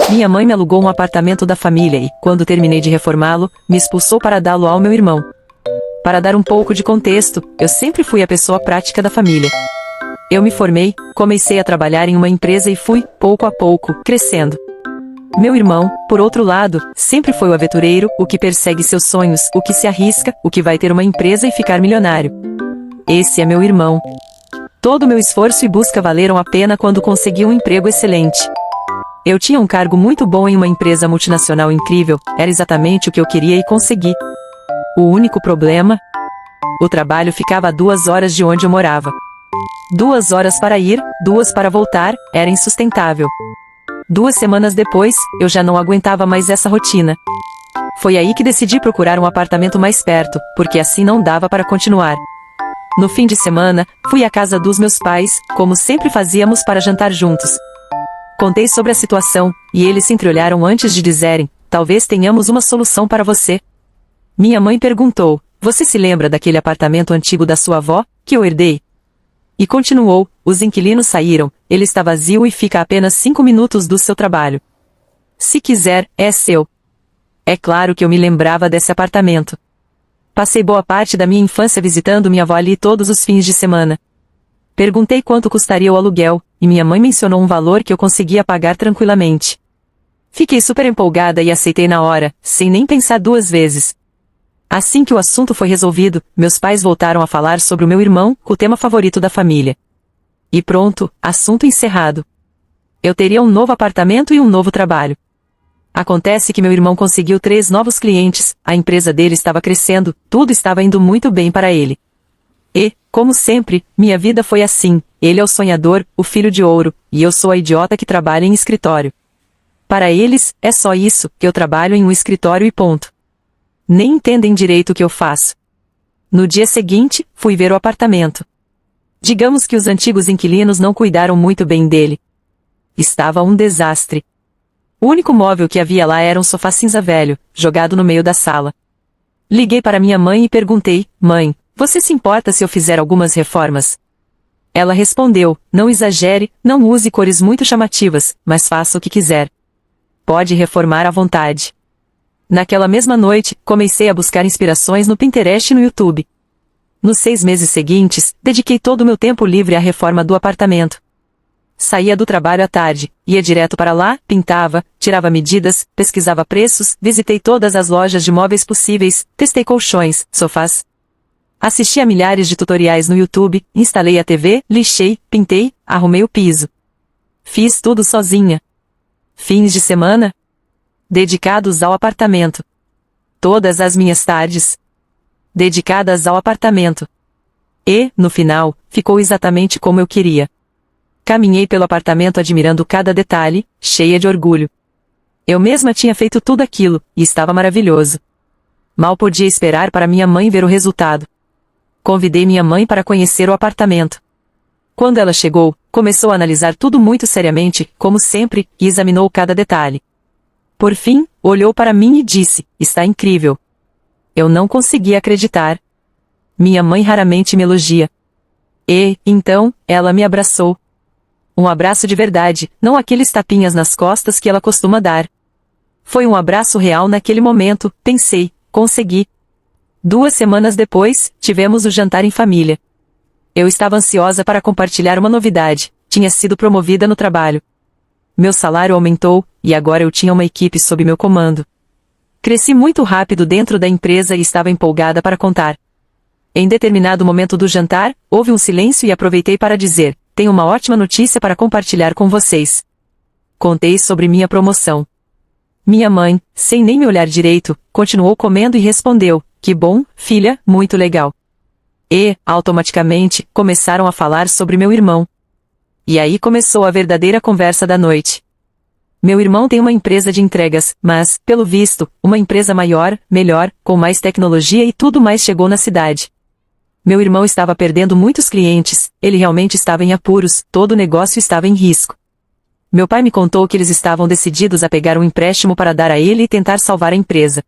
Minha mãe me alugou um apartamento da família e, quando terminei de reformá-lo, me expulsou para dá-lo ao meu irmão. Para dar um pouco de contexto, eu sempre fui a pessoa prática da família. Eu me formei, comecei a trabalhar em uma empresa e fui, pouco a pouco, crescendo. Meu irmão, por outro lado, sempre foi o aventureiro, o que persegue seus sonhos, o que se arrisca, o que vai ter uma empresa e ficar milionário. Esse é meu irmão. Todo o meu esforço e busca valeram a pena quando consegui um emprego excelente. Eu tinha um cargo muito bom em uma empresa multinacional incrível, era exatamente o que eu queria e consegui. O único problema? O trabalho ficava a 2 horas de onde eu morava. 2 horas para ir, 2 para voltar, era insustentável. 2 semanas depois, eu já não aguentava mais essa rotina. Foi aí que decidi procurar um apartamento mais perto, porque assim não dava para continuar. No fim de semana, fui à casa dos meus pais, como sempre fazíamos para jantar juntos. Contei sobre a situação, e eles se entreolharam antes de dizerem, talvez tenhamos uma solução para você. Minha mãe perguntou, você se lembra daquele apartamento antigo da sua avó, que eu herdei? E continuou, os inquilinos saíram, ele está vazio e fica a apenas 5 minutos do seu trabalho. Se quiser, é seu. É claro que eu me lembrava desse apartamento. Passei boa parte da minha infância visitando minha avó ali todos os fins de semana. Perguntei quanto custaria o aluguel, e minha mãe mencionou um valor que eu conseguia pagar tranquilamente. Fiquei super empolgada e aceitei na hora, sem nem pensar 2 vezes. Assim que o assunto foi resolvido, meus pais voltaram a falar sobre o meu irmão, o tema favorito da família. E pronto, assunto encerrado. Eu teria um novo apartamento e um novo trabalho. Acontece que meu irmão conseguiu 3 novos clientes, a empresa dele estava crescendo, tudo estava indo muito bem para ele. E, como sempre, minha vida foi assim, ele é o sonhador, o filho de ouro, e eu sou a idiota que trabalha em escritório. Para eles, é só isso, que eu trabalho em um escritório e ponto. Nem entendem direito o que eu faço. No dia seguinte, fui ver o apartamento. Digamos que os antigos inquilinos não cuidaram muito bem dele. Estava um desastre. O único móvel que havia lá era um sofá cinza velho, jogado no meio da sala. Liguei para minha mãe e perguntei, mãe, você se importa se eu fizer algumas reformas? Ela respondeu, não exagere, não use cores muito chamativas, mas faça o que quiser. Pode reformar à vontade. Naquela mesma noite, comecei a buscar inspirações no Pinterest e no YouTube. Nos 6 meses seguintes, dediquei todo o meu tempo livre à reforma do apartamento. Saía do trabalho à tarde, ia direto para lá, pintava, tirava medidas, pesquisava preços, visitei todas as lojas de móveis possíveis, testei colchões, sofás. Assisti a milhares de tutoriais no YouTube, instalei a TV, lixei, pintei, arrumei o piso. Fiz tudo sozinha. Fins de semana? Dedicados ao apartamento. Todas as minhas tardes. Dedicadas ao apartamento. E, no final, ficou exatamente como eu queria. Caminhei pelo apartamento admirando cada detalhe, cheia de orgulho. Eu mesma tinha feito tudo aquilo, e estava maravilhoso. Mal podia esperar para minha mãe ver o resultado. Convidei minha mãe para conhecer o apartamento. Quando ela chegou, começou a analisar tudo muito seriamente, como sempre, e examinou cada detalhe. Por fim, olhou para mim e disse, está incrível. Eu não conseguia acreditar. Minha mãe raramente me elogia. E, então, ela me abraçou. Um abraço de verdade, não aqueles tapinhas nas costas que ela costuma dar. Foi um abraço real naquele momento, pensei, consegui. 2 semanas depois, tivemos o jantar em família. Eu estava ansiosa para compartilhar uma novidade, tinha sido promovida no trabalho. Meu salário aumentou, e agora eu tinha uma equipe sob meu comando. Cresci muito rápido dentro da empresa e estava empolgada para contar. Em determinado momento do jantar, houve um silêncio e aproveitei para dizer, tenho uma ótima notícia para compartilhar com vocês. Contei sobre minha promoção. Minha mãe, sem nem me olhar direito, continuou comendo e respondeu, que bom, filha, muito legal. E, automaticamente, começaram a falar sobre meu irmão. E aí começou a verdadeira conversa da noite. Meu irmão tem uma empresa de entregas, mas, pelo visto, uma empresa maior, melhor, com mais tecnologia e tudo mais chegou na cidade. Meu irmão estava perdendo muitos clientes, ele realmente estava em apuros, todo o negócio estava em risco. Meu pai me contou que eles estavam decididos a pegar um empréstimo para dar a ele e tentar salvar a empresa.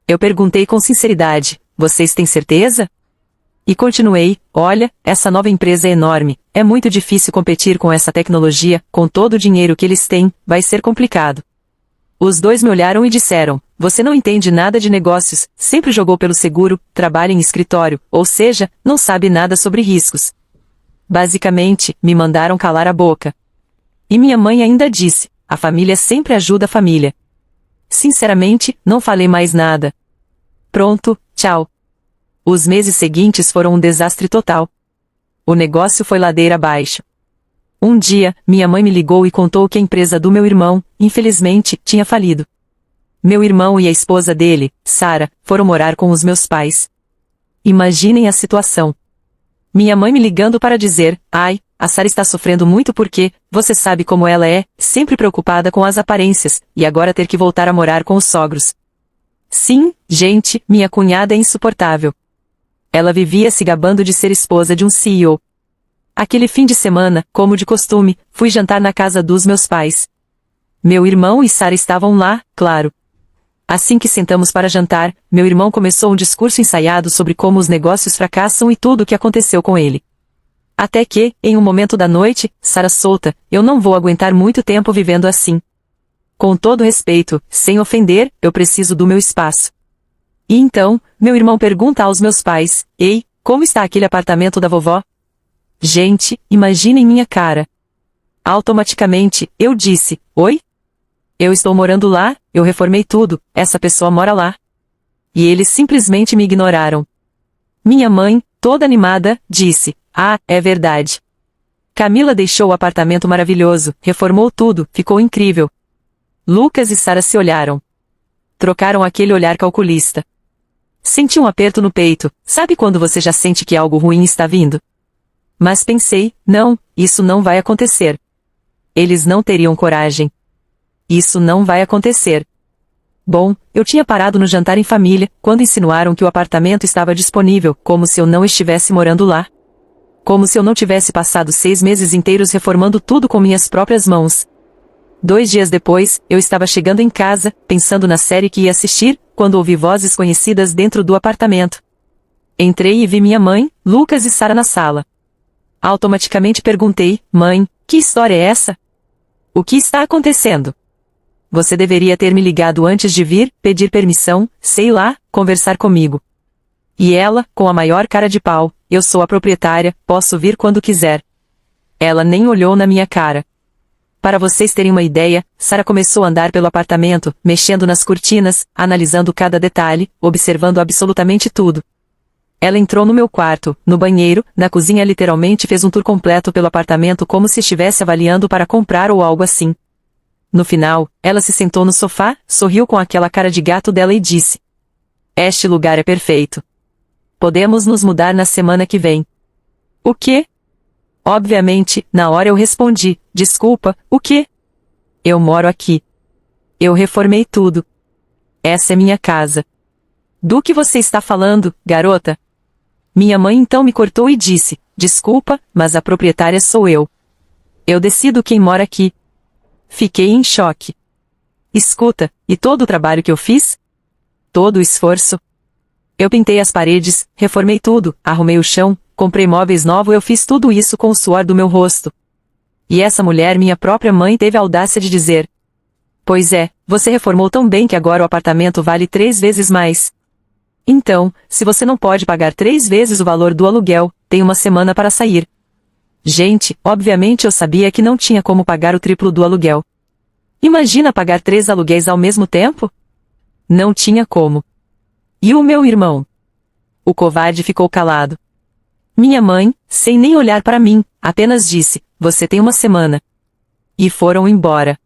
Eu perguntei com sinceridade, vocês têm certeza? E continuei, olha, essa nova empresa é enorme, é muito difícil competir com essa tecnologia, com todo o dinheiro que eles têm, vai ser complicado. Os dois me olharam e disseram: você não entende nada de negócios, sempre jogou pelo seguro, trabalha em escritório, ou seja, não sabe nada sobre riscos. Basicamente, me mandaram calar a boca. E minha mãe ainda disse: a família sempre ajuda a família. Sinceramente, não falei mais nada. Pronto, tchau. Os meses seguintes foram um desastre total. O negócio foi ladeira abaixo. Um dia, minha mãe me ligou e contou que a empresa do meu irmão, infelizmente, tinha falido. Meu irmão e a esposa dele, Sara, foram morar com os meus pais. Imaginem a situação. Minha mãe me ligando para dizer: ai, a Sara está sofrendo muito porque, você sabe como ela é, sempre preocupada com as aparências, e agora ter que voltar a morar com os sogros. Sim, gente, minha cunhada é insuportável. Ela vivia se gabando de ser esposa de um CEO. Aquele fim de semana, como de costume, fui jantar na casa dos meus pais. Meu irmão e Sara estavam lá, claro. Assim que sentamos para jantar, meu irmão começou um discurso ensaiado sobre como os negócios fracassam e tudo o que aconteceu com ele. Até que, em um momento da noite, Sara solta: eu não vou aguentar muito tempo vivendo assim. Com todo respeito, sem ofender, eu preciso do meu espaço. E então, meu irmão pergunta aos meus pais: ei, como está aquele apartamento da vovó? Gente, imaginem minha cara. Automaticamente, eu disse: oi? Eu estou morando lá, eu reformei tudo, essa pessoa mora lá. E eles simplesmente me ignoraram. Minha mãe, toda animada, disse: ah, é verdade. Camila deixou o apartamento maravilhoso, reformou tudo, ficou incrível. Lucas e Sara se olharam. Trocaram aquele olhar calculista. Senti um aperto no peito, sabe quando você já sente que algo ruim está vindo? Mas pensei: não, isso não vai acontecer. Eles não teriam coragem. Isso não vai acontecer. Bom, eu tinha parado no jantar em família, quando insinuaram que o apartamento estava disponível, como se eu não estivesse morando lá. Como se eu não tivesse passado 6 meses inteiros reformando tudo com minhas próprias mãos. 2 dias depois, eu estava chegando em casa, pensando na série que ia assistir, quando ouvi vozes conhecidas dentro do apartamento. Entrei e vi minha mãe, Lucas e Sara na sala. Automaticamente perguntei: mãe, que história é essa? O que está acontecendo? Você deveria ter me ligado antes de vir, pedir permissão, sei lá, conversar comigo. E ela, com a maior cara de pau: eu sou a proprietária, posso vir quando quiser. Ela nem olhou na minha cara. Para vocês terem uma ideia, Sara começou a andar pelo apartamento, mexendo nas cortinas, analisando cada detalhe, observando absolutamente tudo. Ela entrou no meu quarto, no banheiro, na cozinha, literalmente fez um tour completo pelo apartamento como se estivesse avaliando para comprar ou algo assim. No final, ela se sentou no sofá, sorriu com aquela cara de gato dela e disse: este lugar é perfeito. Podemos nos mudar na semana que vem. O quê? Obviamente, na hora eu respondi: desculpa, o quê? Eu moro aqui. Eu reformei tudo. Essa é minha casa. Do que você está falando, garota? Minha mãe então me cortou e disse: desculpa, mas a proprietária sou eu. Eu decido quem mora aqui. Fiquei em choque. Escuta, e todo o trabalho que eu fiz? Todo o esforço? Eu pintei as paredes, reformei tudo, arrumei o chão, comprei móveis novos, eu fiz tudo isso com o suor do meu rosto. E essa mulher, minha própria mãe, teve a audácia de dizer: pois é, você reformou tão bem que agora o apartamento vale 3 vezes mais. Então, se você não pode pagar 3 vezes o valor do aluguel, tem uma semana para sair. Gente, obviamente eu sabia que não tinha como pagar o triplo do aluguel. Imagina pagar 3 aluguéis ao mesmo tempo? Não tinha como. E o meu irmão? O covarde ficou calado. Minha mãe, sem nem olhar para mim, apenas disse: você tem uma semana. E foram embora.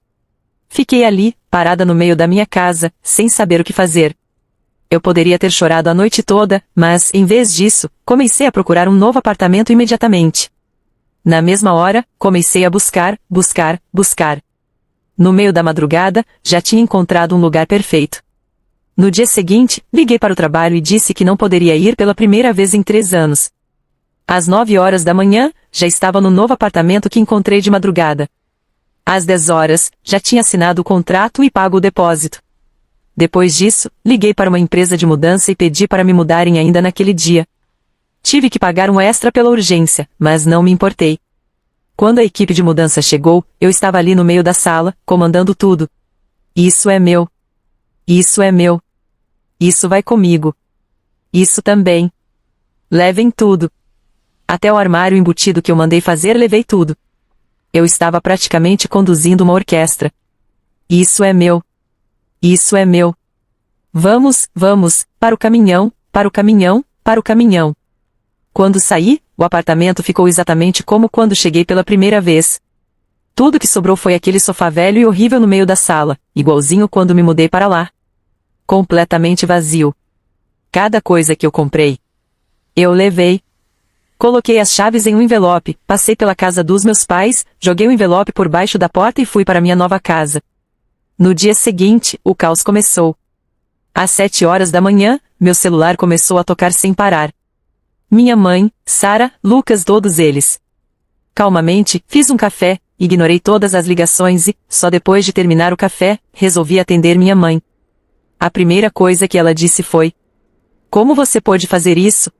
Fiquei ali, parada no meio da minha casa, sem saber o que fazer. Eu poderia ter chorado a noite toda, mas, em vez disso, comecei a procurar um novo apartamento imediatamente. Na mesma hora, comecei a buscar. No meio da madrugada, já tinha encontrado um lugar perfeito. No dia seguinte, liguei para o trabalho e disse que não poderia ir pela primeira vez em 3 anos. Às 9 horas da manhã, já estava no novo apartamento que encontrei de madrugada. Às 10 horas, já tinha assinado o contrato e pago o depósito. Depois disso, liguei para uma empresa de mudança e pedi para me mudarem ainda naquele dia. Tive que pagar um extra pela urgência, mas não me importei. Quando a equipe de mudança chegou, eu estava ali no meio da sala, comandando tudo. Isso é meu. Isso é meu. Isso vai comigo. Isso também. Levem tudo. Até o armário embutido que eu mandei fazer levei tudo. Eu estava praticamente conduzindo uma orquestra. Isso é meu. Isso é meu. Vamos, vamos, para o caminhão, para o caminhão, para o caminhão. Quando saí, o apartamento ficou exatamente como quando cheguei pela primeira vez. Tudo que sobrou foi aquele sofá velho e horrível no meio da sala, igualzinho quando me mudei para lá. Completamente vazio. Cada coisa que eu comprei, eu levei. Coloquei as chaves em um envelope, passei pela casa dos meus pais, joguei o envelope por baixo da porta e fui para minha nova casa. No dia seguinte, o caos começou. Às 7 horas da manhã, meu celular começou a tocar sem parar. Minha mãe, Sara, Lucas, todos eles. Calmamente, fiz um café, ignorei todas as ligações e, só depois de terminar o café, resolvi atender minha mãe. A primeira coisa que ela disse foi: "Como você pôde fazer isso?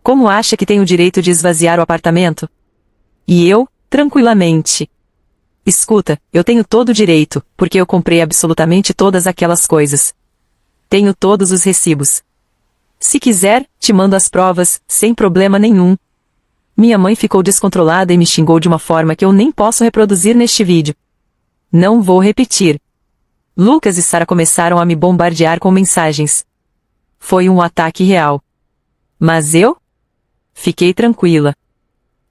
Como acha que tem o direito de esvaziar o apartamento?" E eu, tranquilamente: "Escuta, eu tenho todo o direito, porque eu comprei absolutamente todas aquelas coisas. Tenho todos os recibos. Se quiser, te mando as provas, sem problema nenhum." Minha mãe ficou descontrolada e me xingou de uma forma que eu nem posso reproduzir neste vídeo. Não vou repetir. Lucas e Sara começaram a me bombardear com mensagens. Foi um ataque real. Mas eu? Fiquei tranquila.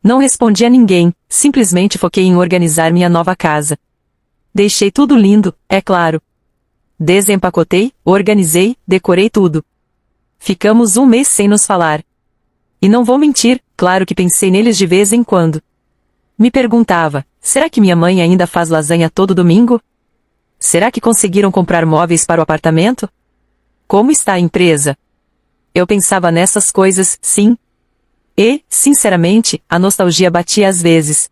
Não respondi a ninguém, simplesmente foquei em organizar minha nova casa. Deixei tudo lindo, é claro. Desempacotei, organizei, decorei tudo. Ficamos um mês sem nos falar. E não vou mentir, claro que pensei neles de vez em quando. Me perguntava, será que minha mãe ainda faz lasanha todo domingo? Será que conseguiram comprar móveis para o apartamento? Como está a empresa? Eu pensava nessas coisas, sim. E, sinceramente, a nostalgia batia às vezes.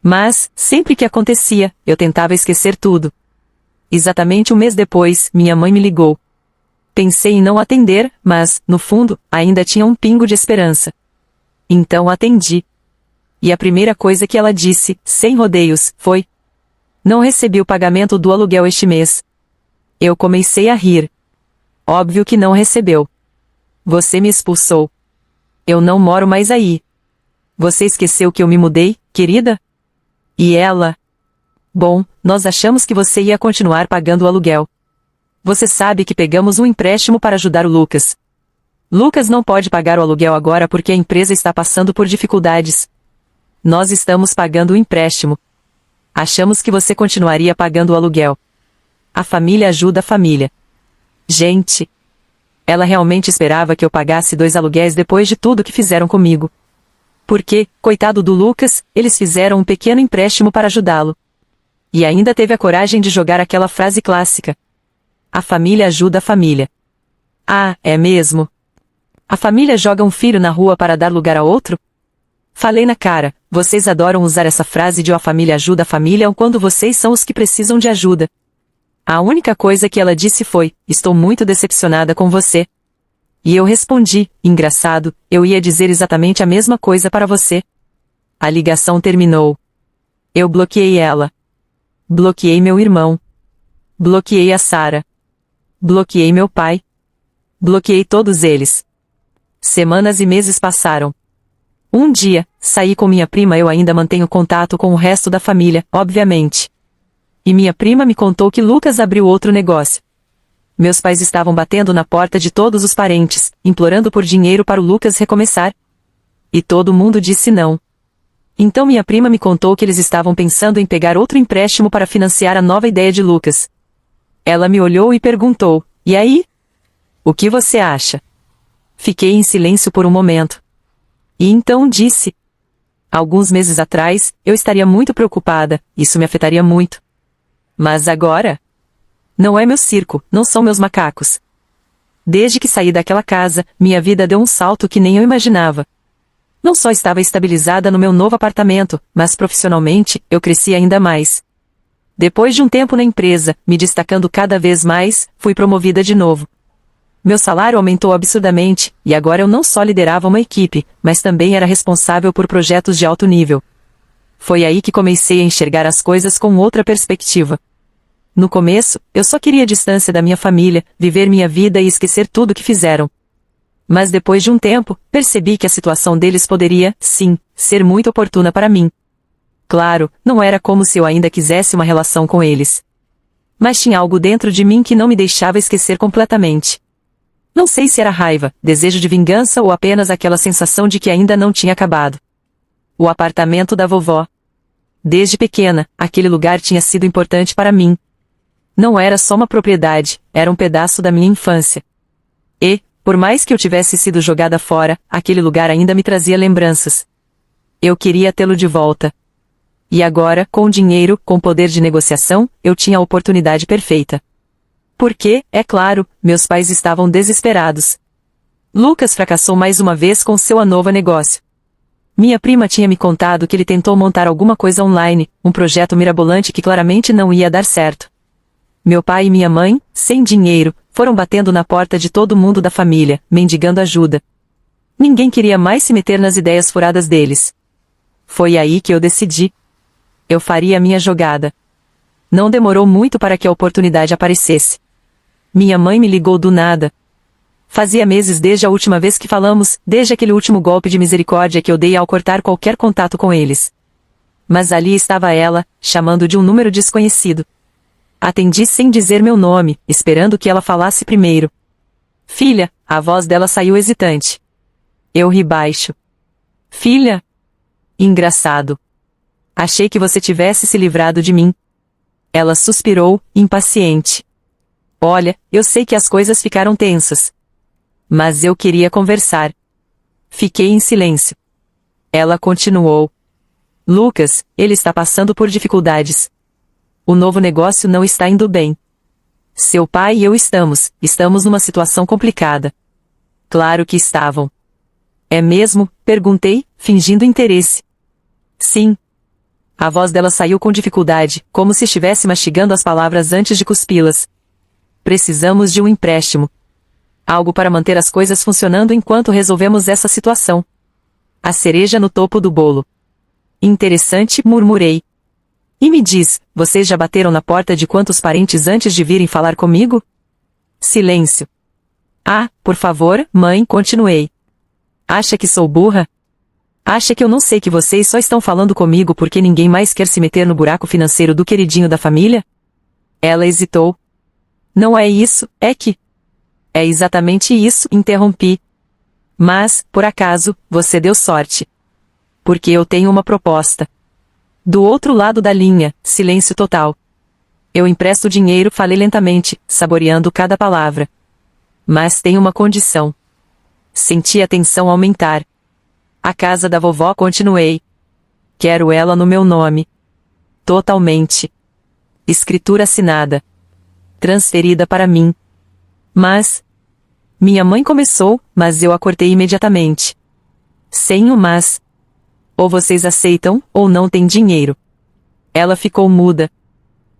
Mas, sempre que acontecia, eu tentava esquecer tudo. Exatamente um mês depois, minha mãe me ligou. Pensei em não atender, mas, no fundo, ainda tinha um pingo de esperança. Então atendi. E a primeira coisa que ela disse, sem rodeios, foi: "Não recebi o pagamento do aluguel este mês." Eu comecei a rir. Óbvio que não recebeu. Você me expulsou. Eu não moro mais aí. Você esqueceu que eu me mudei, querida? E ela? Bom, nós achamos que você ia continuar pagando o aluguel. Você sabe que pegamos um empréstimo para ajudar o Lucas. Lucas não pode pagar o aluguel agora porque a empresa está passando por dificuldades. Nós estamos pagando o empréstimo. Achamos que você continuaria pagando o aluguel. A família ajuda a família. Gente, ela realmente esperava que eu pagasse 2 aluguéis depois de tudo que fizeram comigo. Porque, coitado do Lucas, eles fizeram um pequeno empréstimo para ajudá-lo. E ainda teve a coragem de jogar aquela frase clássica: "A família ajuda a família." Ah, é mesmo? A família joga um filho na rua para dar lugar a outro? Falei na cara, vocês adoram usar essa frase de "a família ajuda a família" quando vocês são os que precisam de ajuda. A única coisa que ela disse foi: "Estou muito decepcionada com você." E eu respondi: "Engraçado, eu ia dizer exatamente a mesma coisa para você." A ligação terminou. Eu bloqueei ela. Bloqueei meu irmão. Bloqueei a Sara. Bloqueei meu pai. Bloqueei todos eles. Semanas e meses passaram. Um dia, saí com minha prima. Eu ainda mantenho contato com o resto da família, obviamente. E minha prima me contou que Lucas abriu outro negócio. Meus pais estavam batendo na porta de todos os parentes, implorando por dinheiro para o Lucas recomeçar. E todo mundo disse não. Então minha prima me contou que eles estavam pensando em pegar outro empréstimo para financiar a nova ideia de Lucas. Ela me olhou e perguntou: "E aí? O que você acha?" Fiquei em silêncio por um momento. E então disse: "Alguns meses atrás, eu estaria muito preocupada, isso me afetaria muito. Mas agora? Não é meu circo, não são meus macacos. Desde que saí daquela casa, minha vida deu um salto que nem eu imaginava. Não só estava estabilizada no meu novo apartamento, mas profissionalmente, eu cresci ainda mais. Depois de um tempo na empresa, me destacando cada vez mais, fui promovida de novo. Meu salário aumentou absurdamente, e agora eu não só liderava uma equipe, mas também era responsável por projetos de alto nível. Foi aí que comecei a enxergar as coisas com outra perspectiva. No começo, eu só queria a distância da minha família, viver minha vida e esquecer tudo que fizeram. Mas depois de um tempo, percebi que a situação deles poderia, sim, ser muito oportuna para mim. Claro, não era como se eu ainda quisesse uma relação com eles. Mas tinha algo dentro de mim que não me deixava esquecer completamente. Não sei se era raiva, desejo de vingança ou apenas aquela sensação de que ainda não tinha acabado. O apartamento da vovó. Desde pequena, aquele lugar tinha sido importante para mim. Não era só uma propriedade, era um pedaço da minha infância. E, por mais que eu tivesse sido jogada fora, aquele lugar ainda me trazia lembranças. Eu queria tê-lo de volta. E agora, com dinheiro, com poder de negociação, eu tinha a oportunidade perfeita. Porque, é claro, meus pais estavam desesperados. Lucas fracassou mais uma vez com seu novo negócio. Minha prima tinha me contado que ele tentou montar alguma coisa online, um projeto mirabolante que claramente não ia dar certo. Meu pai e minha mãe, sem dinheiro, foram batendo na porta de todo mundo da família, mendigando ajuda. Ninguém queria mais se meter nas ideias furadas deles. Foi aí que eu decidi. Eu faria a minha jogada. Não demorou muito para que a oportunidade aparecesse. Minha mãe me ligou do nada. Fazia meses desde a última vez que falamos, desde aquele último golpe de misericórdia que eu dei ao cortar qualquer contato com eles. Mas ali estava ela, chamando de um número desconhecido. Atendi sem dizer meu nome, esperando que ela falasse primeiro. Filha, a voz dela saiu hesitante. Eu ri baixo. Filha? Engraçado. Achei que você tivesse se livrado de mim. Ela suspirou, impaciente. Olha, eu sei que as coisas ficaram tensas. Mas eu queria conversar. Fiquei em silêncio. Ela continuou. Lucas, ele está passando por dificuldades. O novo negócio não está indo bem. Seu pai e eu estamos numa situação complicada. Claro que estavam. É mesmo? Perguntei, fingindo interesse. Sim. A voz dela saiu com dificuldade, como se estivesse mastigando as palavras antes de cuspi-las. Precisamos de um empréstimo. Algo para manter as coisas funcionando enquanto resolvemos essa situação. A cereja no topo do bolo. Interessante, murmurei. E me diz, vocês já bateram na porta de quantos parentes antes de virem falar comigo? Silêncio. Ah, por favor, mãe, continuei. Acha que sou burra? Acha que eu não sei que vocês só estão falando comigo porque ninguém mais quer se meter no buraco financeiro do queridinho da família? Ela hesitou. Não é isso, é que... É exatamente isso, interrompi. Mas, por acaso, você deu sorte. Porque eu tenho uma proposta. Do outro lado da linha, silêncio total. Eu empresto dinheiro, falei lentamente, saboreando cada palavra. Mas tem uma condição. Senti a tensão aumentar. A casa da vovó, continuei. Quero ela no meu nome. Totalmente. Escritura assinada. Transferida para mim. Mas... Minha mãe começou, mas eu a cortei imediatamente. Sem o mas. Ou vocês aceitam, ou não tem dinheiro. Ela ficou muda.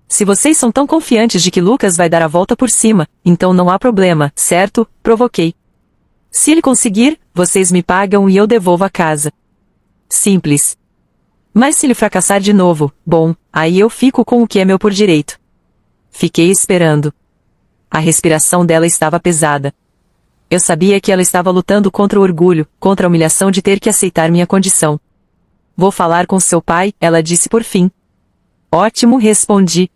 Se vocês são tão confiantes de que Lucas vai dar a volta por cima, então não há problema, certo? Provoquei. Se ele conseguir, vocês me pagam e eu devolvo a casa. Simples. Mas se ele fracassar de novo, bom, aí eu fico com o que é meu por direito. Fiquei esperando. A respiração dela estava pesada. Eu sabia que ela estava lutando contra o orgulho, contra a humilhação de ter que aceitar minha condição. Vou falar com seu pai, ela disse por fim. Ótimo, respondi.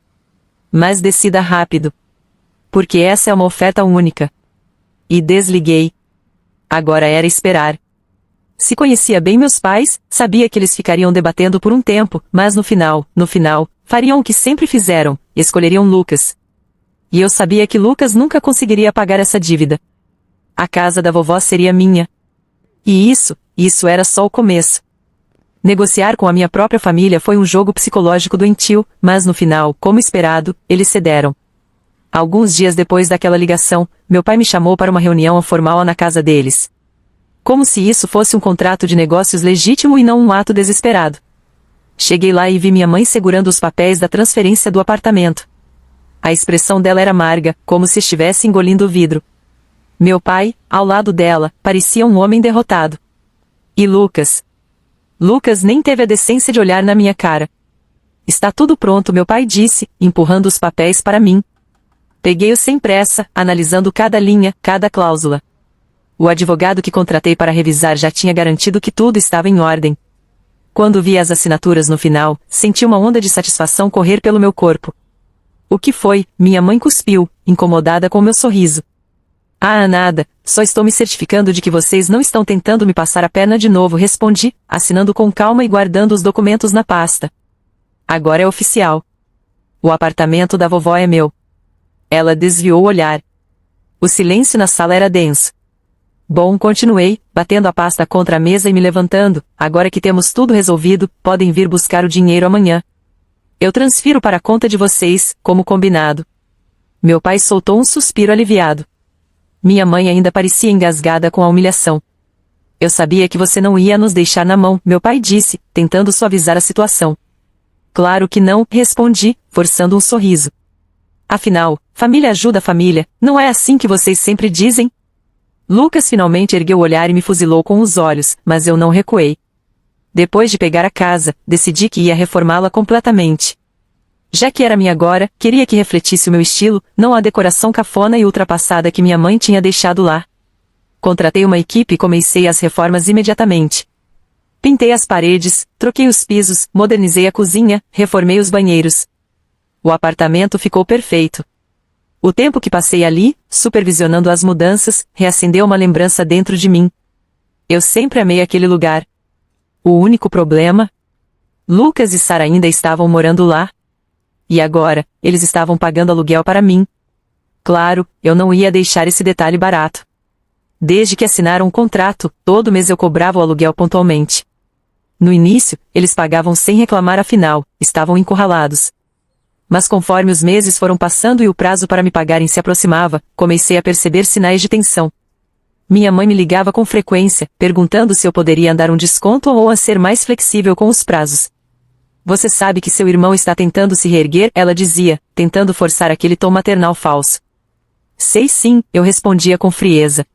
Mas decida rápido. Porque essa é uma oferta única. E desliguei. Agora era esperar. Se conhecia bem meus pais, sabia que eles ficariam debatendo por um tempo, mas no final, fariam o que sempre fizeram, escolheriam Lucas. E eu sabia que Lucas nunca conseguiria pagar essa dívida. A casa da vovó seria minha. E isso era só o começo. Negociar com a minha própria família foi um jogo psicológico doentio, mas no final, como esperado, eles cederam. Alguns dias depois daquela ligação, meu pai me chamou para uma reunião formal na casa deles. Como se isso fosse um contrato de negócios legítimo e não um ato desesperado. Cheguei lá e vi minha mãe segurando os papéis da transferência do apartamento. A expressão dela era amarga, como se estivesse engolindo o vidro. Meu pai, ao lado dela, parecia um homem derrotado. E Lucas? Lucas nem teve a decência de olhar na minha cara. está tudo pronto, meu pai disse, empurrando os papéis para mim. Peguei-os sem pressa, analisando cada linha, cada cláusula. O advogado que contratei para revisar já tinha garantido que tudo estava em ordem. Quando vi as assinaturas no final, senti uma onda de satisfação correr pelo meu corpo. O que foi? Minha mãe cuspiu, incomodada com meu sorriso. Ah, nada, só estou me certificando de que vocês não estão tentando me passar a perna de novo, respondi, assinando com calma e guardando os documentos na pasta. Agora é oficial. O apartamento da vovó é meu. Ela desviou o olhar. O silêncio na sala era denso. Bom, continuei, batendo a pasta contra a mesa e me levantando. Agora que temos tudo resolvido, podem vir buscar o dinheiro amanhã. Eu transfiro para a conta de vocês, como combinado. Meu pai soltou um suspiro aliviado. Minha mãe ainda parecia engasgada com a humilhação. Eu sabia que você não ia nos deixar na mão, meu pai disse, tentando suavizar a situação. Claro que não, respondi, forçando um sorriso. Afinal, família ajuda a família, não é assim que vocês sempre dizem? Lucas finalmente ergueu o olhar e me fuzilou com os olhos, mas eu não recuei. Depois de pegar a casa, decidi que ia reformá-la completamente. Já que era minha agora, queria que refletisse o meu estilo, não a decoração cafona e ultrapassada que minha mãe tinha deixado lá. Contratei uma equipe e comecei as reformas imediatamente. Pintei as paredes, troquei os pisos, modernizei a cozinha, reformei os banheiros. O apartamento ficou perfeito. O tempo que passei ali, supervisionando as mudanças, reacendeu uma lembrança dentro de mim. Eu sempre amei aquele lugar. O único problema? Lucas e Sara ainda estavam morando lá. E agora, eles estavam pagando aluguel para mim. Claro, eu não ia deixar esse detalhe barato. Desde que assinaram um contrato, todo mês eu cobrava o aluguel pontualmente. No início, eles pagavam sem reclamar, afinal, estavam encurralados. Mas conforme os meses foram passando e o prazo para me pagarem se aproximava, comecei a perceber sinais de tensão. Minha mãe me ligava com frequência, perguntando se eu poderia dar um desconto ou a ser mais flexível com os prazos. Você sabe que seu irmão está tentando se reerguer, ela dizia, tentando forçar aquele tom maternal falso. Sei sim, eu respondia com frieza.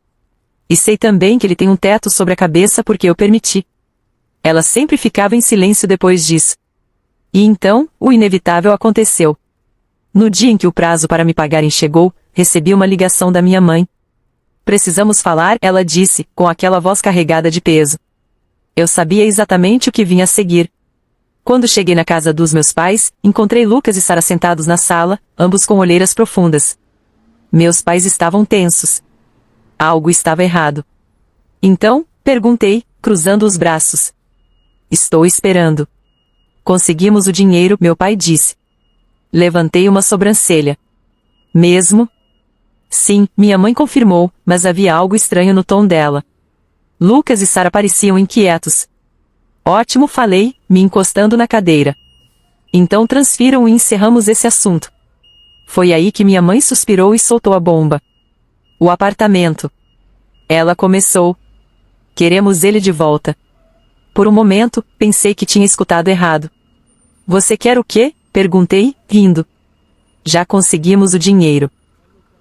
E sei também que ele tem um teto sobre a cabeça porque eu permiti. Ela sempre ficava em silêncio depois disso. E então, o inevitável aconteceu. No dia em que o prazo para me pagarem chegou, recebi uma ligação da minha mãe. Precisamos falar, ela disse, com aquela voz carregada de peso. Eu sabia exatamente o que vinha a seguir. Quando cheguei na casa dos meus pais, encontrei Lucas e Sara sentados na sala, ambos com olheiras profundas. Meus pais estavam tensos. Algo estava errado. Então, perguntei, cruzando os braços. Estou esperando. Conseguimos o dinheiro, meu pai disse. Levantei uma sobrancelha. Mesmo? Sim, minha mãe confirmou, mas havia algo estranho no tom dela. Lucas e Sara pareciam inquietos. Ótimo, falei, me encostando na cadeira. Então transfiram e encerramos esse assunto. Foi aí que minha mãe suspirou e soltou a bomba. O apartamento. Ela começou. Queremos ele de volta. Por um momento, pensei que tinha escutado errado. Você quer o quê? Perguntei, rindo. Já conseguimos o dinheiro.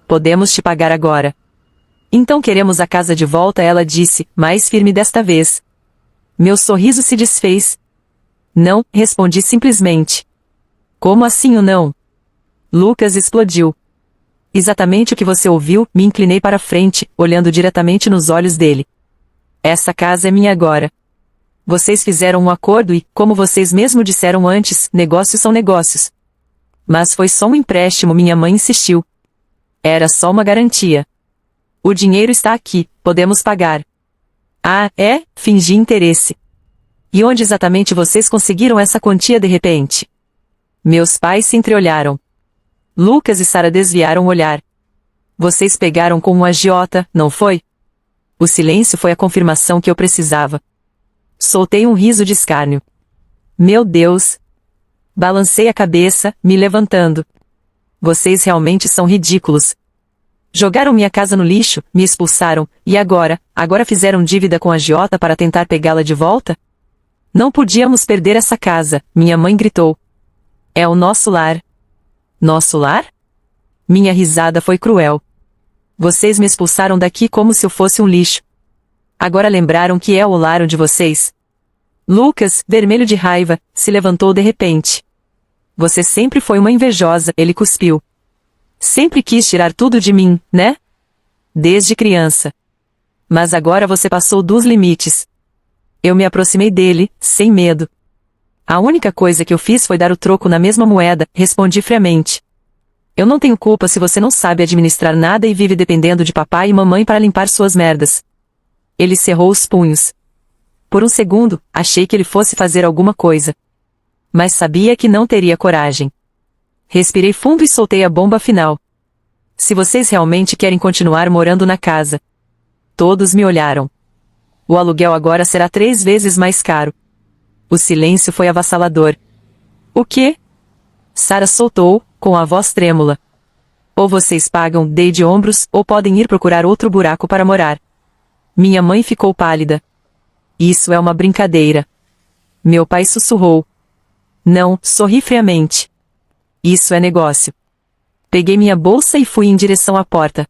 Podemos te pagar agora. Então queremos a casa de volta, ela disse, mais firme desta vez. Meu sorriso se desfez. Não, respondi simplesmente. Como assim o não? Lucas explodiu. Exatamente o que você ouviu, me inclinei para frente, olhando diretamente nos olhos dele. Essa casa é minha agora. Vocês fizeram um acordo e, como vocês mesmo disseram antes, negócios são negócios. Mas foi só um empréstimo, minha mãe insistiu. Era só uma garantia. O dinheiro está aqui, podemos pagar. Ah, é? Fingi interesse. E onde exatamente vocês conseguiram essa quantia de repente? Meus pais se entreolharam. Lucas e Sara desviaram o olhar. Vocês pegaram com um agiota, não foi? O silêncio foi a confirmação que eu precisava. Soltei um riso de escárnio. Meu Deus! Balancei a cabeça, me levantando. Vocês realmente são ridículos. Jogaram minha casa no lixo, me expulsaram, e agora fizeram dívida com a agiota para tentar pegá-la de volta? Não podíamos perder essa casa, minha mãe gritou. É o nosso lar. Nosso lar? Minha risada foi cruel. Vocês me expulsaram daqui como se eu fosse um lixo. Agora lembraram que é o lar de vocês? Lucas, vermelho de raiva, se levantou de repente. Você sempre foi uma invejosa, ele cuspiu. Sempre quis tirar tudo de mim, né? Desde criança. Mas agora você passou dos limites. Eu me aproximei dele, sem medo. A única coisa que eu fiz foi dar o troco na mesma moeda, respondi friamente. Eu não tenho culpa se você não sabe administrar nada e vive dependendo de papai e mamãe para limpar suas merdas. Ele cerrou os punhos. Por um segundo, achei que ele fosse fazer alguma coisa. Mas sabia que não teria coragem. Respirei fundo e soltei a bomba final. Se vocês realmente querem continuar morando na casa. Todos me olharam. O aluguel agora será 3 vezes mais caro. O silêncio foi avassalador. O quê? Sarah soltou, com a voz trêmula. Ou vocês pagam, dei de ombros, ou podem ir procurar outro buraco para morar. Minha mãe ficou pálida. Isso é uma brincadeira. Meu pai sussurrou. Não, sorri friamente. Isso é negócio. Peguei minha bolsa e fui em direção à porta.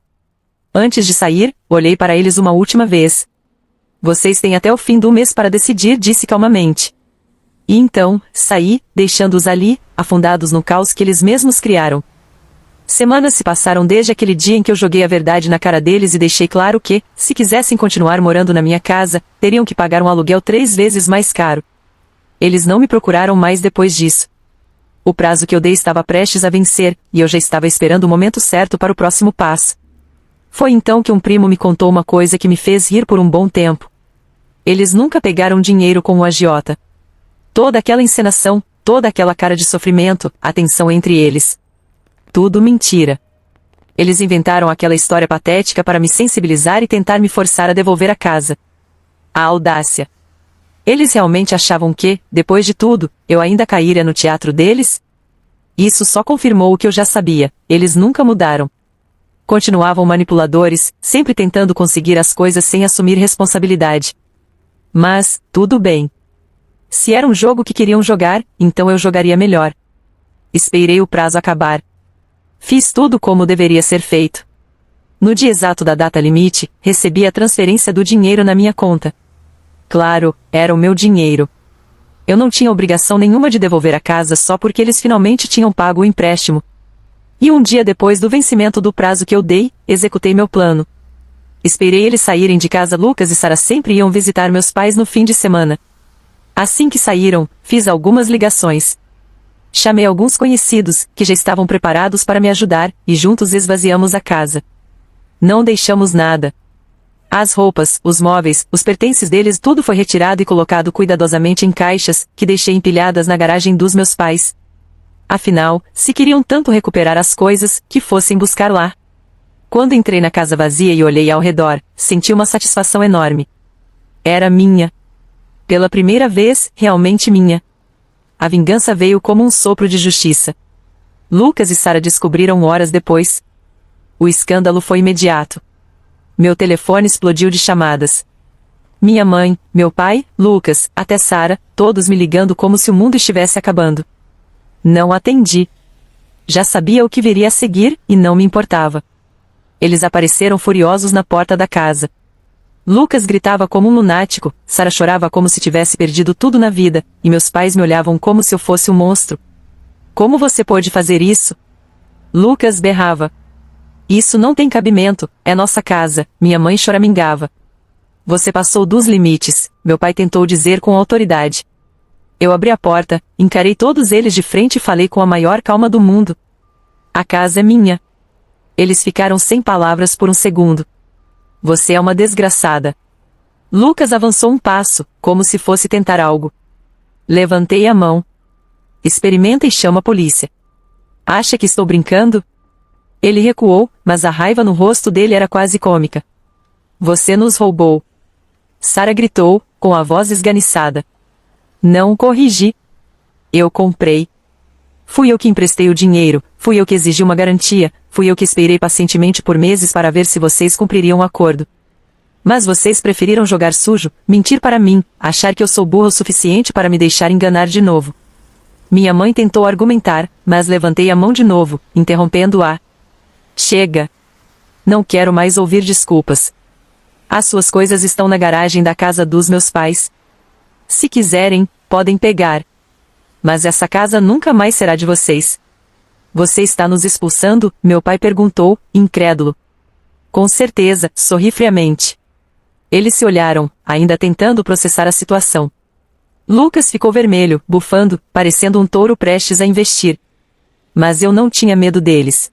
Antes de sair, olhei para eles uma última vez. Vocês têm até o fim do mês para decidir, disse calmamente. E então, saí, deixando-os ali, afundados no caos que eles mesmos criaram. Semanas se passaram desde aquele dia em que eu joguei a verdade na cara deles e deixei claro que, se quisessem continuar morando na minha casa, teriam que pagar um aluguel 3 vezes mais caro. Eles não me procuraram mais depois disso. O prazo que eu dei estava prestes a vencer, e eu já estava esperando o momento certo para o próximo passo. Foi então que um primo me contou uma coisa que me fez rir por um bom tempo. Eles nunca pegaram dinheiro com o agiota. Toda aquela encenação, toda aquela cara de sofrimento, a tensão entre eles. Tudo mentira. Eles inventaram aquela história patética para me sensibilizar e tentar me forçar a devolver a casa. A audácia. Eles realmente achavam que, depois de tudo, eu ainda cairia no teatro deles? Isso só confirmou o que eu já sabia, eles nunca mudaram. Continuavam manipuladores, sempre tentando conseguir as coisas sem assumir responsabilidade. Mas, tudo bem. Se era um jogo que queriam jogar, então eu jogaria melhor. Esperei o prazo acabar. Fiz tudo como deveria ser feito. No dia exato da data limite, recebi a transferência do dinheiro na minha conta. Claro, era o meu dinheiro. Eu não tinha obrigação nenhuma de devolver a casa só porque eles finalmente tinham pago o empréstimo. E um dia depois do vencimento do prazo que eu dei, executei meu plano. Esperei eles saírem de casa. Lucas e Sarah sempre iam visitar meus pais no fim de semana. Assim que saíram, fiz algumas ligações. Chamei alguns conhecidos, que já estavam preparados para me ajudar, e juntos esvaziamos a casa. Não deixamos nada. As roupas, os móveis, os pertences deles, tudo foi retirado e colocado cuidadosamente em caixas, que deixei empilhadas na garagem dos meus pais. Afinal, se queriam tanto recuperar as coisas, que fossem buscar lá. Quando entrei na casa vazia e olhei ao redor, senti uma satisfação enorme. Era minha. Pela primeira vez, realmente minha. A vingança veio como um sopro de justiça. Lucas e Sarah descobriram horas depois. O escândalo foi imediato. Meu telefone explodiu de chamadas. Minha mãe, meu pai, Lucas, até Sarah, todos me ligando como se o mundo estivesse acabando. Não atendi. Já sabia o que viria a seguir, e não me importava. Eles apareceram furiosos na porta da casa. Lucas gritava como um lunático, Sarah chorava como se tivesse perdido tudo na vida, e meus pais me olhavam como se eu fosse um monstro. Como você pôde fazer isso? Lucas berrava. Isso não tem cabimento, é nossa casa, minha mãe choramingava. Você passou dos limites, meu pai tentou dizer com autoridade. Eu abri a porta, encarei todos eles de frente e falei com a maior calma do mundo. A casa é minha. Eles ficaram sem palavras por um segundo. Você é uma desgraçada. Lucas avançou um passo, como se fosse tentar algo. Levantei a mão. Experimenta e chama a polícia. Acha que estou brincando? Ele recuou, mas a raiva no rosto dele era quase cômica. Você nos roubou. Sarah gritou, com a voz esganiçada. Não corrigi. Eu comprei. Fui eu que emprestei o dinheiro, fui eu que exigi uma garantia, fui eu que esperei pacientemente por meses para ver se vocês cumpririam o acordo. Mas vocês preferiram jogar sujo, mentir para mim, achar que eu sou burro o suficiente para me deixar enganar de novo. Minha mãe tentou argumentar, mas levantei a mão de novo, interrompendo-a. Chega. Não quero mais ouvir desculpas. As suas coisas estão na garagem da casa dos meus pais. Se quiserem, podem pegar. mas essa casa nunca mais será de vocês. Você está nos expulsando? Meu pai perguntou, incrédulo. Com certeza, sorri friamente. Eles se olharam, ainda tentando processar a situação. Lucas ficou vermelho, bufando, parecendo um touro prestes a investir. Mas eu não tinha medo deles.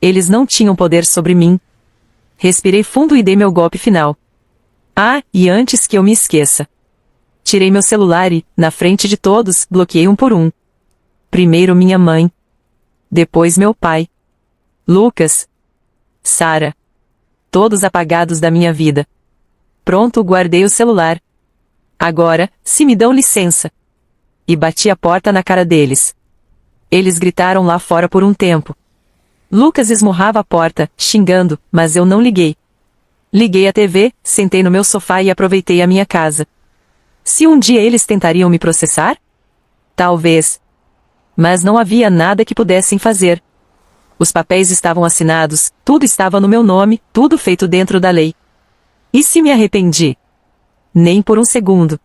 Eles não tinham poder sobre mim. Respirei fundo e dei meu golpe final. Ah, e antes que eu me esqueça. Tirei meu celular e, na frente de todos, bloqueei um por um. Primeiro minha mãe. Depois meu pai. Lucas. Sara. Todos apagados da minha vida. Pronto, guardei o celular. Agora, se me dão licença. E bati a porta na cara deles. Eles gritaram lá fora por um tempo. Lucas esmurrava a porta, xingando, mas eu não liguei. Liguei a TV, sentei no meu sofá e aproveitei a minha casa. Se um dia eles tentariam me processar? Talvez. Mas não havia nada que pudessem fazer. Os papéis estavam assinados, tudo estava no meu nome, tudo feito dentro da lei. E se me arrependi? Nem por um segundo.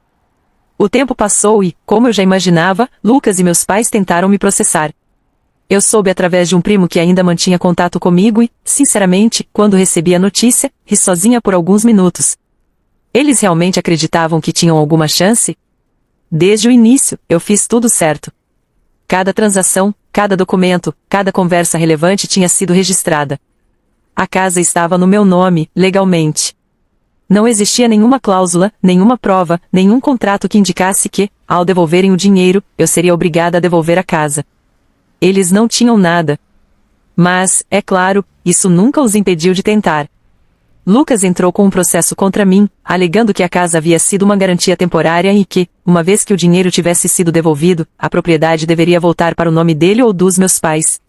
O tempo passou e, como eu já imaginava, Lucas e meus pais tentaram me processar. Eu soube através de um primo que ainda mantinha contato comigo e, sinceramente, quando recebi a notícia, ri sozinha por alguns minutos. Eles realmente acreditavam que tinham alguma chance? Desde o início, eu fiz tudo certo. Cada transação, cada documento, cada conversa relevante tinha sido registrada. A casa estava no meu nome, legalmente. Não existia nenhuma cláusula, nenhuma prova, nenhum contrato que indicasse que, ao devolverem o dinheiro, eu seria obrigada a devolver a casa. Eles não tinham nada. Mas, é claro, isso nunca os impediu de tentar. Lucas entrou com um processo contra mim, alegando que a casa havia sido uma garantia temporária e que, uma vez que o dinheiro tivesse sido devolvido, a propriedade deveria voltar para o nome dele ou dos meus pais.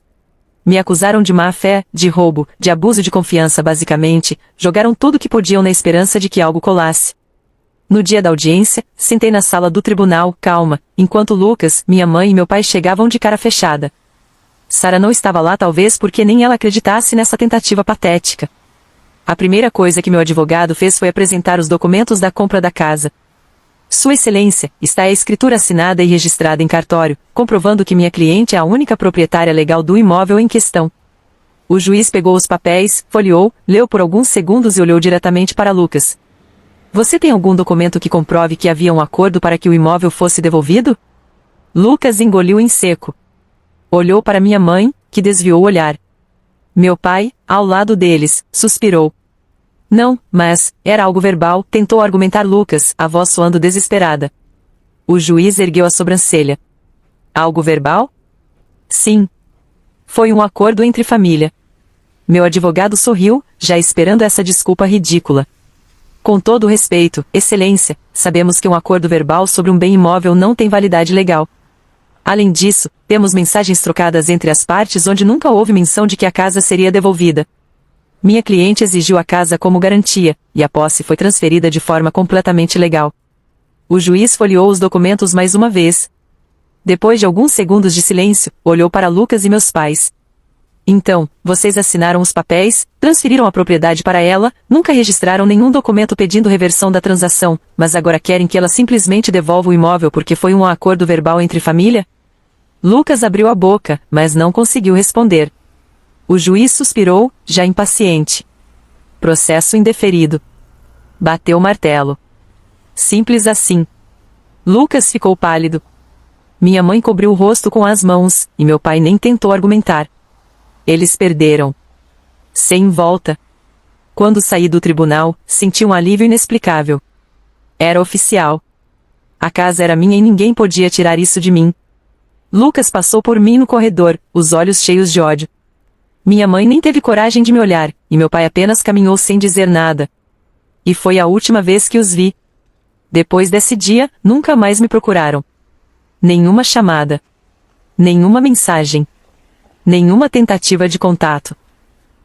Me acusaram de má-fé, de roubo, de abuso de confiança basicamente, jogaram tudo que podiam na esperança de que algo colasse. No dia da audiência, sentei na sala do tribunal, calma, enquanto Lucas, minha mãe e meu pai chegavam de cara fechada. Sara não estava lá talvez porque nem ela acreditasse nessa tentativa patética. A primeira coisa que meu advogado fez foi apresentar os documentos da compra da casa. Sua Excelência, está a escritura assinada e registrada em cartório, comprovando que minha cliente é a única proprietária legal do imóvel em questão. O juiz pegou os papéis, folheou, leu por alguns segundos e olhou diretamente para Lucas. Você tem algum documento que comprove que havia um acordo para que o imóvel fosse devolvido? Lucas engoliu em seco. Olhou para minha mãe, que desviou o olhar. Meu pai, ao lado deles, suspirou. Não, mas, era algo verbal, tentou argumentar Lucas, a voz soando desesperada. O juiz ergueu a sobrancelha. Algo verbal? Sim. Foi um acordo entre família. Meu advogado sorriu, já esperando essa desculpa ridícula. Com todo o respeito, Excelência, sabemos que um acordo verbal sobre um bem imóvel não tem validade legal. Além disso, temos mensagens trocadas entre as partes onde nunca houve menção de que a casa seria devolvida. Minha cliente exigiu a casa como garantia, e a posse foi transferida de forma completamente legal. O juiz folheou os documentos mais uma vez. Depois de alguns segundos de silêncio, olhou para Lucas e meus pais. Então, vocês assinaram os papéis, transferiram a propriedade para ela, nunca registraram nenhum documento pedindo reversão da transação, mas agora querem que ela simplesmente devolva o imóvel porque foi um acordo verbal entre família? Lucas abriu a boca, mas não conseguiu responder. O juiz suspirou, já impaciente. Processo indeferido. Bateu o martelo. Simples assim. Lucas ficou pálido. Minha mãe cobriu o rosto com as mãos, e meu pai nem tentou argumentar. Eles perderam. Sem volta. Quando saí do tribunal, senti um alívio inexplicável. Era oficial. A casa era minha e ninguém podia tirar isso de mim. Lucas passou por mim no corredor, os olhos cheios de ódio. Minha mãe nem teve coragem de me olhar, e meu pai apenas caminhou sem dizer nada. E foi a última vez que os vi. Depois desse dia, nunca mais me procuraram. Nenhuma chamada. Nenhuma mensagem. Nenhuma tentativa de contato.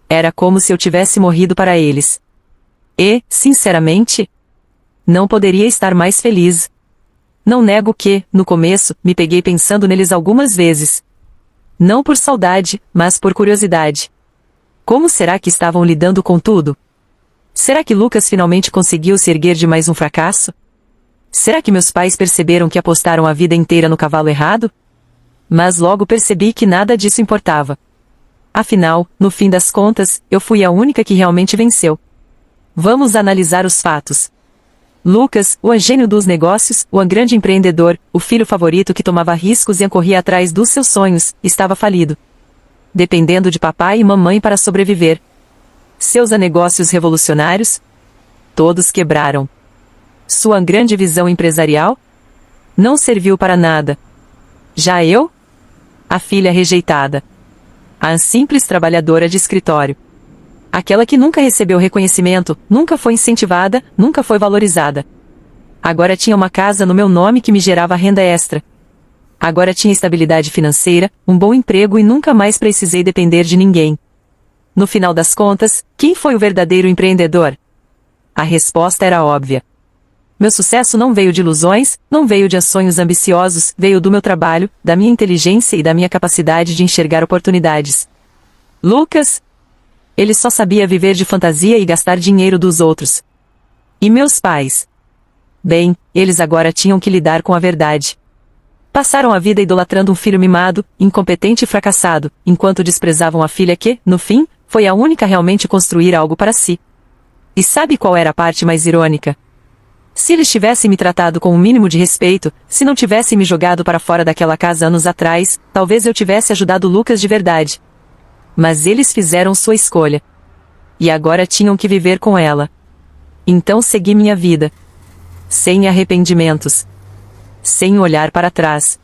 Era como se eu tivesse morrido para eles. E, sinceramente, não poderia estar mais feliz. Não nego que, no começo, me peguei pensando neles algumas vezes. Não por saudade, mas por curiosidade. Como será que estavam lidando com tudo? Será que Lucas finalmente conseguiu se erguer de mais um fracasso? Será que meus pais perceberam que apostaram a vida inteira no cavalo errado? Mas logo percebi que nada disso importava. Afinal, no fim das contas, eu fui a única que realmente venceu. Vamos analisar os fatos. Lucas, o gênio dos negócios, o grande empreendedor, o filho favorito que tomava riscos e corria atrás dos seus sonhos, estava falido. Dependendo de papai e mamãe para sobreviver. Seus negócios revolucionários? Todos quebraram. Sua grande visão empresarial? Não serviu para nada. Já eu? A filha rejeitada. A simples trabalhadora de escritório. Aquela que nunca recebeu reconhecimento, nunca foi incentivada, nunca foi valorizada. Agora tinha uma casa no meu nome que me gerava renda extra. Agora tinha estabilidade financeira, um bom emprego e nunca mais precisei depender de ninguém. No final das contas, quem foi o verdadeiro empreendedor? A resposta era óbvia. Meu sucesso não veio de ilusões, não veio de sonhos ambiciosos, veio do meu trabalho, da minha inteligência e da minha capacidade de enxergar oportunidades. Lucas? Ele só sabia viver de fantasia e gastar dinheiro dos outros. E meus pais? Bem, eles agora tinham que lidar com a verdade. Passaram a vida idolatrando um filho mimado, incompetente e fracassado, enquanto desprezavam a filha que, no fim, foi a única a realmente construir algo para si. E sabe qual era a parte mais irônica? Se eles tivessem me tratado com um mínimo de respeito, se não tivessem me jogado para fora daquela casa anos atrás, talvez eu tivesse ajudado Lucas de verdade. Mas eles fizeram sua escolha. E agora tinham que viver com ela. Então segui minha vida. Sem arrependimentos. Sem olhar para trás.